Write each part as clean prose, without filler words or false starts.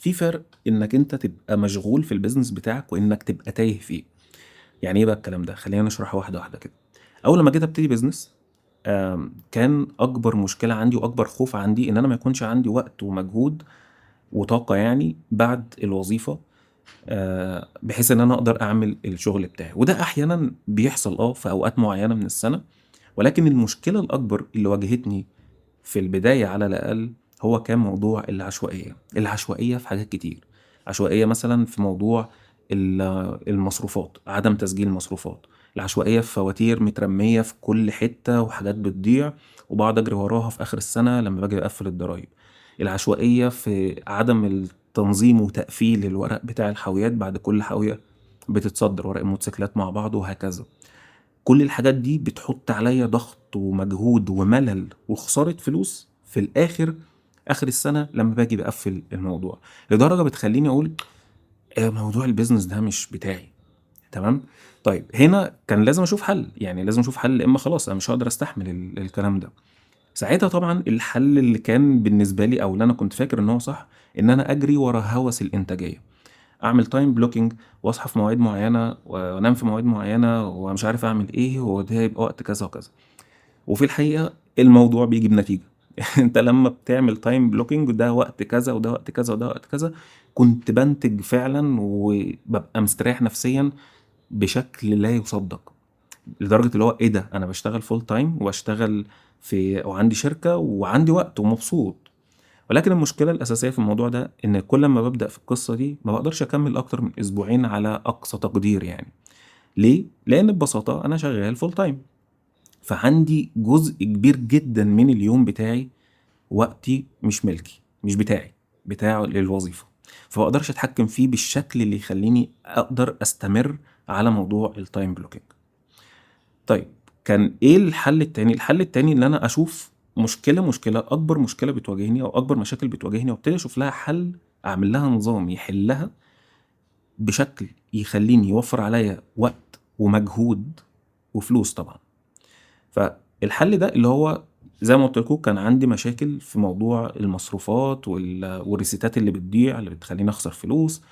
في فرق انك انت تبقى مشغول في البيزنس بتاعك وانك تبقى تايه فيه. يعني ايه بقى الكلام ده؟ خلينا نشرحه واحده واحده كده. اول لما جيت ابتدي بيزنس، كان اكبر مشكله عندي واكبر خوف عندي ان انا ما يكونش عندي وقت ومجهود وطاقه يعني بعد الوظيفه، بحيث ان انا اقدر اعمل الشغل بتاعي. وده احيانا بيحصل في اوقات معينه من السنه. ولكن المشكله الاكبر اللي واجهتني في البدايه على الاقل هو كان موضوع العشوائيه في حاجات كتير. عشوائيه مثلا في موضوع المصروفات، عدم تسجيل مصروفات. العشوائيه في فواتير مترميه في كل حته وحاجات بتضيع وبقعد اجري وراها في اخر السنه لما باجي اقفل الضرايب. العشوائيه في عدم التنظيم وتقفيل الورق بتاع الحاويات بعد كل حاويه بتتصدر، ورق الموتوسيكلات مع بعض وهكذا. كل الحاجات دي بتحط عليا ضغط ومجهود وملل وخسارة فلوس في الآخر، آخر السنة لما باجي بقفل الموضوع. لدرجة بتخليني أقول موضوع البيزنس ده مش بتاعي. تمام. طيب هنا كان لازم أشوف حل، يعني لازم أشوف حل، إما خلاص أنا مش هقدر أستحمل الكلام ده. ساعتها طبعا الحل اللي كان بالنسبة لي أو اللي أنا كنت فاكر إن هو صح، إن أنا أجري ورا هوس الإنتاجية. اعمل تايم بلوكينج واصحى في مواعيد معينه وانام في مواعيد معينه ومش عارف اعمل ايه، وده يبقى وقت كذا وكذا. وفي الحقيقه الموضوع بيجي بنتيجه. انت لما بتعمل تايم بلوكينج، ده وقت كذا وده وقت كذا وده وقت كذا، كنت بنتج فعلا وببقى مستريح نفسيا بشكل لا يصدق. لدرجه اللي هو ايه ده، انا بشتغل فول تايم واشتغل وعندي شركه وعندي وقت ومبسوط. ولكن المشكلة الأساسية في الموضوع ده إن كل ما ببدأ في القصة دي ما بقدرش أكمل أكتر من أسبوعين على أقصى تقدير يعني. ليه؟ لأن ببساطة أنا شغال فول تايم، فعندي جزء كبير جدا من اليوم بتاعي وقتي مش ملكي، مش بتاعي، بتاع للوظيفة. فمقدرش أتحكم فيه بالشكل اللي يخليني أقدر أستمر على موضوع التايم بلوكينج. طيب كان ايه الحل التاني؟ الحل التاني ان انا اشوف مشكلة اكبر مشكلة بتواجهني او اكبر مشاكل بتواجهني وابتدي اشوف لها حل، اعمل لها نظام يحلها بشكل يخليني يوفر عليا وقت ومجهود وفلوس طبعا. فالحل ده اللي هو زي ما قلت لكم، كان عندي مشاكل في موضوع المصروفات والريسيتات اللي بتضيع اللي بتخليني اخسر فلوس،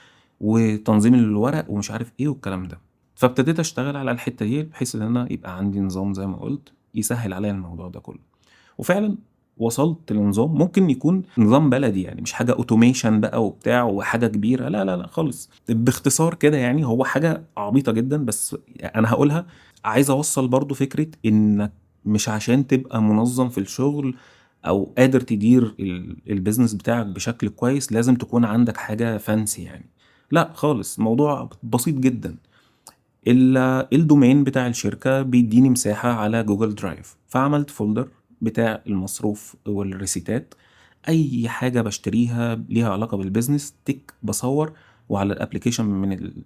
وتنظيم الورق ومش عارف ايه والكلام ده. فابتديت اشتغل على الحتة دي بحيث ان انا يبقى عندي نظام زي ما قلت يسهل عليا الموضوع ده كله. وفعلا وصلت لنظام ممكن يكون نظام بلدي، يعني مش حاجة اوتوميشن بقى وبتاع وحاجة كبيرة، لا لا لا خالص. باختصار كده يعني هو حاجة عبيطة جدا بس انا هقولها. عايز اوصل برضو فكرة انك مش عشان تبقى منظم في الشغل او قادر تدير البيزنس بتاعك بشكل كويس لازم تكون عندك حاجة فانسي يعني. لا خالص، موضوع بسيط جدا. الدومين بتاع الشركة بيديني مساحة على جوجل درايف، فعملت فولدر بتاع المصروف والريسيتات. اي حاجة بشتريها ليها علاقة بالبيزنس تك بصور، وعلى الابليكيشن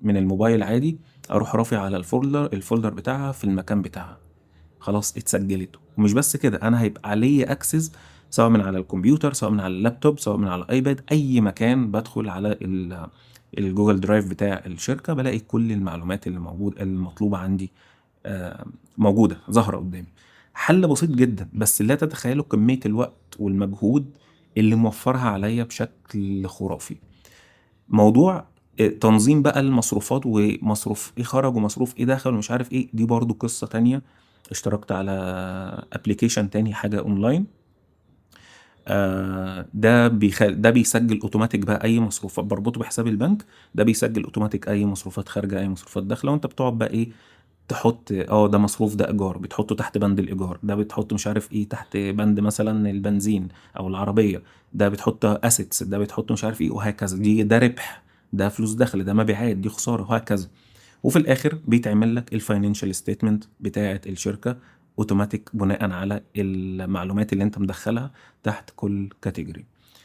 من الموبايل عادي اروح رافع على الفولدر بتاعها في المكان بتاعها. خلاص اتسجلت. ومش بس كده، انا هيبقى عليا اكسس سواء من على الكمبيوتر سواء من على اللابتوب سواء من على الايباد، اي مكان بدخل على الجوجل درايف بتاع الشركة بلاقي كل المعلومات اللي المطلوبة عندي موجودة ظاهرة قدامي. حل بسيط جدا بس لا تتخيلوا كمية الوقت والمجهود اللي موفرها عليا بشكل خرافي. موضوع تنظيم بقى المصروفات، ومصروف ايه خرج ومصروف ايه دخل ومش عارف ايه، دي برضو قصة تانية. اشتركت على ابلكيشن تاني، حاجة اونلاين. ده بيسجل اوتوماتيك بقى اي مصروفات، بربطه بحساب البنك. ده بيسجل اوتوماتيك اي مصروفات خارجه اي مصروفات داخله، وانت بتقعد بقى ايه تحط ده مصروف، ده ايجار بتحطه تحت بند الايجار، ده بتحط مش عارف ايه تحت بند مثلا البنزين او العربيه، ده بتحط اسيتس، ده بتحط مش عارف ايه وهكذا. ده ربح، ده فلوس دخل، ده مبيعات، دي خساره وهكذا. وفي الاخر بيتعمل لك الفاينانشال ستيتمنت بتاعه الشركه اوتوماتيك بناء على المعلومات اللي انت مدخلها تحت كل كاتيجوري.